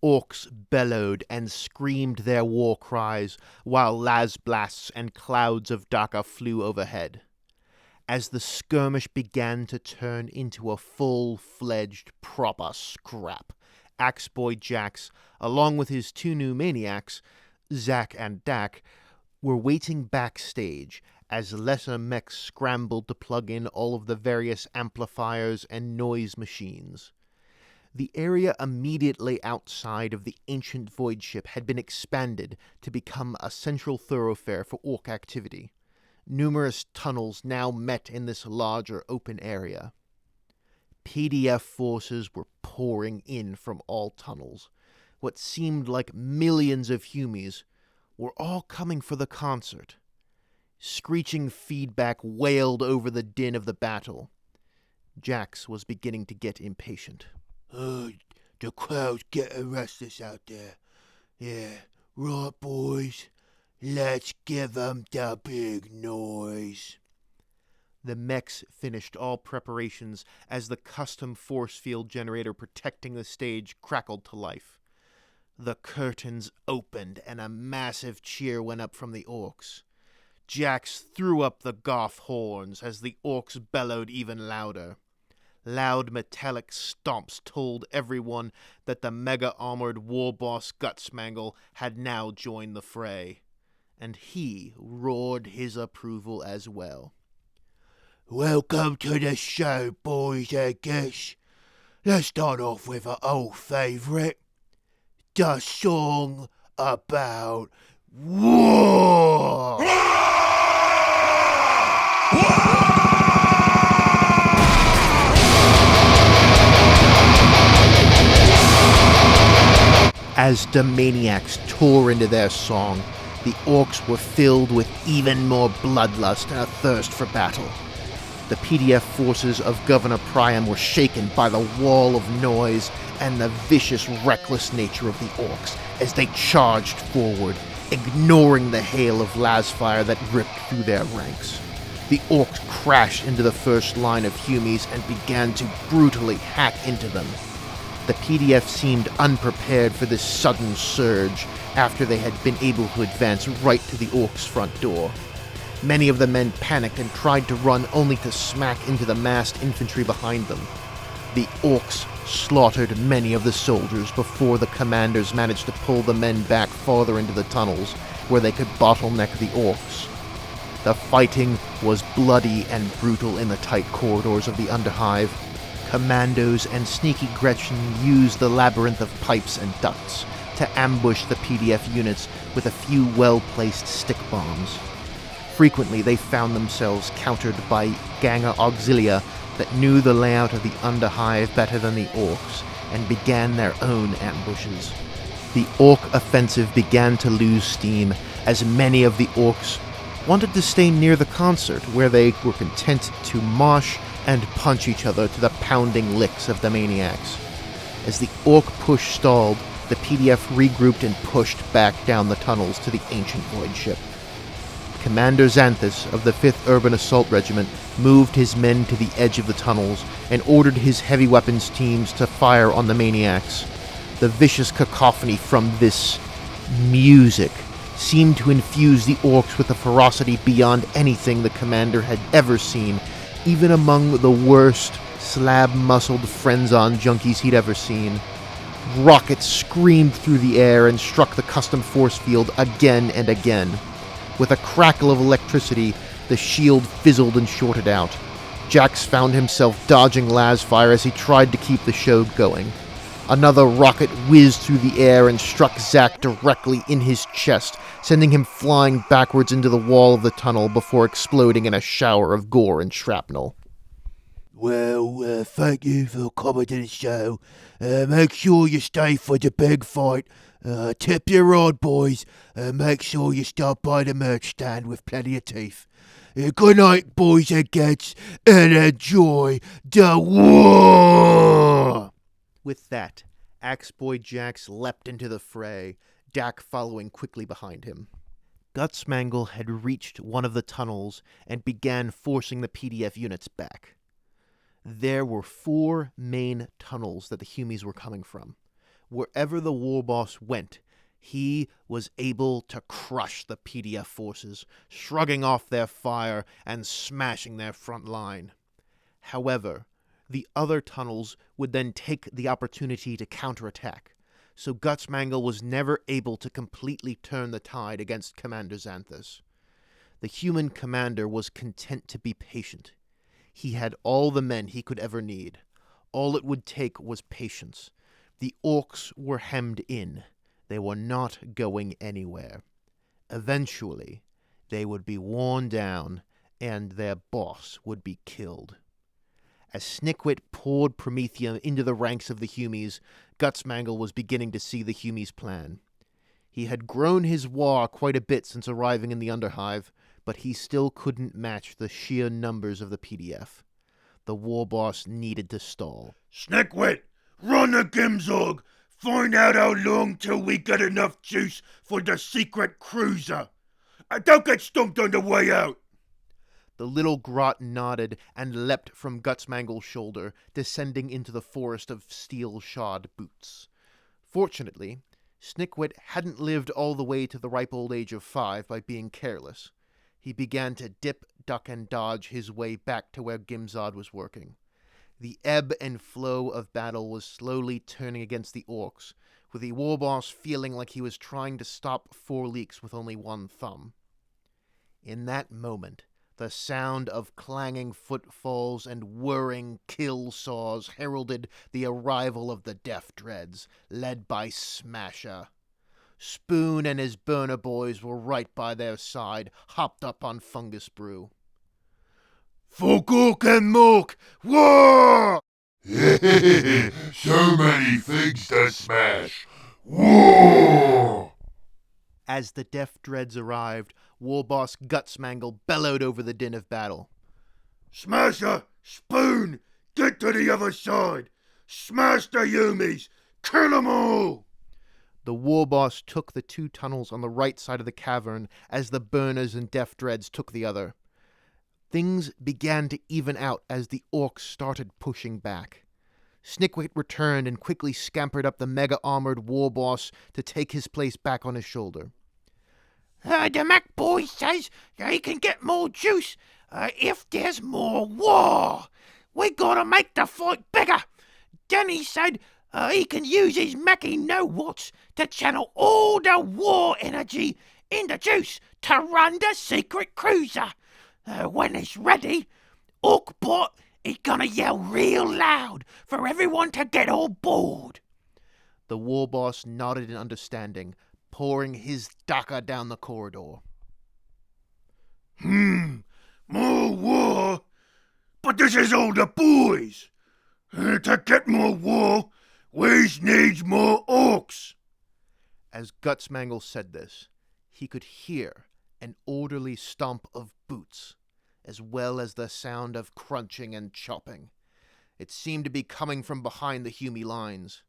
orcs bellowed and screamed their war cries, while las blasts and clouds of Daka flew overhead. As the skirmish began to turn into a full-fledged proper scrap, Axe-Boy Jax, along with his two new Maniacs, Zack and Dak, were waiting backstage as lesser mechs scrambled to plug in all of the various amplifiers and noise machines. The area immediately outside of the ancient void ship had been expanded to become a central thoroughfare for orc activity. Numerous tunnels now met in this larger open area. PDF forces were pouring in from all tunnels. What seemed like millions of Humies were all coming for the concert. Screeching feedback wailed over the din of the battle. Jax was beginning to get impatient. The crowd's getting restless out there. Yeah, right, boys. Let's give 'em the big noise. The mechs finished all preparations as the custom force field generator protecting the stage crackled to life. The curtains opened and a massive cheer went up from the orcs. Jax threw up the Goth horns as the orcs bellowed even louder. Loud metallic stomps told everyone that the mega-armored war boss Gutzmangul had now joined the fray, and he roared his approval as well. Welcome to the show, boys, I guess. Let's start off with our old favourite, the song about war. As the Maniacs tore into their song, the orcs were filled with even more bloodlust and a thirst for battle. The PDF forces of Governor Priam were shaken by the wall of noise and the vicious, reckless nature of the orcs as they charged forward, ignoring the hail of lasfire that ripped through their ranks. The orcs crashed into the first line of Humies and began to brutally hack into them. The PDF seemed unprepared for this sudden surge after they had been able to advance right to the orcs' front door. Many of the men panicked and tried to run only to smack into the massed infantry behind them. The orcs slaughtered many of the soldiers before the commanders managed to pull the men back farther into the tunnels where they could bottleneck the orcs. The fighting was bloody and brutal in the tight corridors of the Underhive. Commandos and Sneaky Gretchen used the labyrinth of pipes and ducts to ambush the PDF units with a few well-placed stick bombs. Frequently, they found themselves countered by Ganga Auxilia that knew the layout of the Underhive better than the orcs and began their own ambushes. The orc offensive began to lose steam as many of the orcs wanted to stay near the concert where they were content to mosh and punch each other to the pounding licks of the Maniacs. As the orc push stalled, the PDF regrouped and pushed back down the tunnels to the ancient void ship. Commander Xanthus of the 5th Urban Assault Regiment moved his men to the edge of the tunnels and ordered his heavy weapons teams to fire on the Maniacs. The vicious cacophony from this music seemed to infuse the orcs with a ferocity beyond anything the commander had ever seen, even among the worst slab-muscled Frenzon junkies he'd ever seen. Rockets screamed through the air and struck the custom force field again and again. With a crackle of electricity, the shield fizzled and shorted out. Jax found himself dodging lasfire as he tried to keep the show going. Another rocket whizzed through the air and struck Zack directly in his chest, sending him flying backwards into the wall of the tunnel before exploding in a shower of gore and shrapnel. Well, thank you for coming to the show. Make sure you stay for the big fight. Tip your rod, boys. Make sure you stop by the merch stand with plenty of teeth. Good night, boys and gets, and enjoy the war! With that, Axe-Boy Jax leapt into the fray, Dak following quickly behind him. Gutzmangul had reached one of the tunnels and began forcing the PDF units back. There were 4 main tunnels that the Humies were coming from. Wherever the war boss went, he was able to crush the PDF forces, shrugging off their fire and smashing their front line. However, the other tunnels would then take the opportunity to counterattack, so Gutzmangul was never able to completely turn the tide against Commander Xanthus. The human commander was content to be patient. He had all the men he could ever need. All it would take was patience. The orcs were hemmed in. They were not going anywhere. Eventually, they would be worn down, and their boss would be killed. As Snickwit poured Promethium into the ranks of the Humies, Gutzmangul was beginning to see the Humies' plan. He had grown his war quite a bit since arriving in the Underhive, but he still couldn't match the sheer numbers of the PDF. The war boss needed to stall. Snickwit, run the Gimzog. Find out how long till we get enough juice for the secret cruiser. Don't get stumped on the way out. The little grot nodded and leapt from Gutzmangul's shoulder, descending into the forest of steel-shod boots. Fortunately, Snickwit hadn't lived all the way to the ripe old age of 5 by being careless. He began to dip, duck, and dodge his way back to where Gimzod was working. The ebb and flow of battle was slowly turning against the orcs, with the war boss feeling like he was trying to stop 4 leaks with only one thumb. In that moment, the sound of clanging footfalls and whirring kill saws heralded the arrival of the Death Dreads, led by Smasher. Spoon and his burner boys were right by their side, hopped up on fungus brew. Fuck orc and mork! War! So many things to smash! War! As the Death Dreads arrived, Warboss Gutzmangul bellowed over the din of battle. Smasher! Spoon! Get to the other side! Smash the Yumis! Kill them all! The Warboss took the 2 tunnels on the right side of the cavern as the Burners and Death Dreads took the other. Things began to even out as the orcs started pushing back. Snickwit returned and quickly scampered up the mega-armored Warboss to take his place back on his shoulder. The Mac boy says he can get more juice if there's more war. We gotta make the fight bigger. Then he said he can use his Mackie know-whats to channel all the war energy in the juice to run the secret cruiser. When it's ready, Orkbot is gonna yell real loud for everyone to get on board. The Warboss nodded in understanding, pouring his daka down the corridor. More war? But this is all the boys. To get more war, we needs more orcs. As Gutzmangul said this, he could hear an orderly stomp of boots, as well as the sound of crunching and chopping. It seemed to be coming from behind the Humie lines.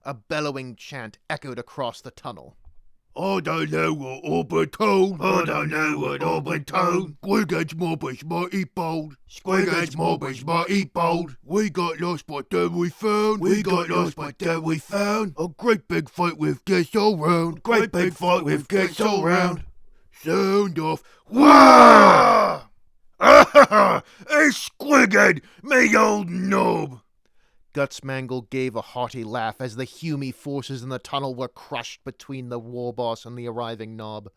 A bellowing chant echoed across the tunnel. I don't know what Orbiton. I don't know what Orbiton. Squigga's mob is mighty bold. Squigga's mob is mighty bold. We got lost, but then we found. We got lost, but then we found. A great big fight with guests all round. Great big fight with guests all round. Sound off. Wah! Ah! It's Squiggad, me old knob. Gutzmangul gave a hearty laugh as the Humie forces in the tunnel were crushed between the Warboss and the arriving Knob.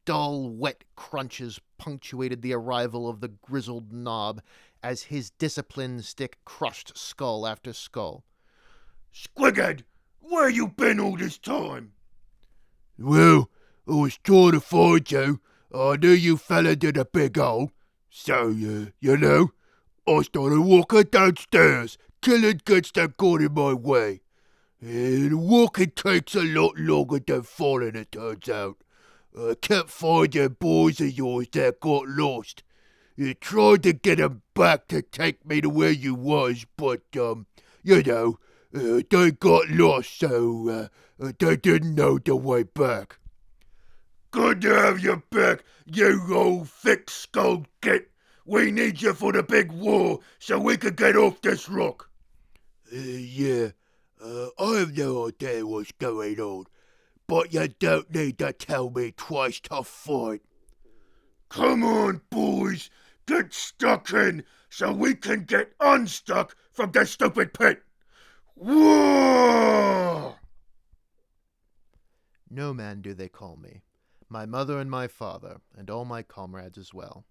Dull, wet crunches punctuated the arrival of the grizzled Knob as his discipline stick crushed skull after skull. Squiggad, where you been all this time? Well, I was trying to find you. I knew you fell into the big hole. So, you know, I started walking downstairs, killing goods that got in my way. And walking takes a lot longer than falling, it turns out. I kept finding boys of yours that got lost. You tried to get 'em back to take me to where you was, but, you know, they got lost, so they didn't know the way back. Good to have you back, you old thick-skulled git. We need you for the big war so we can get off this rock. Yeah, I have no idea what's going on, but you don't need to tell me twice to fight. Come on, boys, get stuck in so we can get unstuck from the stupid pit. Whoa! No man do they call me. My mother and my father, and all my comrades as well.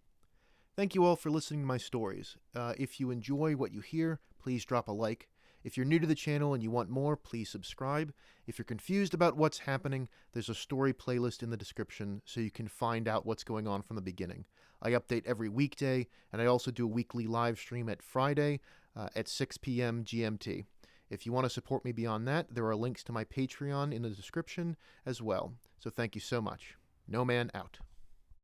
Thank you all for listening to my stories. If you enjoy what you hear, please drop a like. If you're new to the channel and you want more, please subscribe. If you're confused about what's happening, there's a story playlist in the description so you can find out what's going on from the beginning. I update every weekday, and I also do a weekly live stream at Friday at 6 p.m. GMT. If you want to support me beyond that, there are links to my Patreon in the description as well. So thank you so much. No Man out.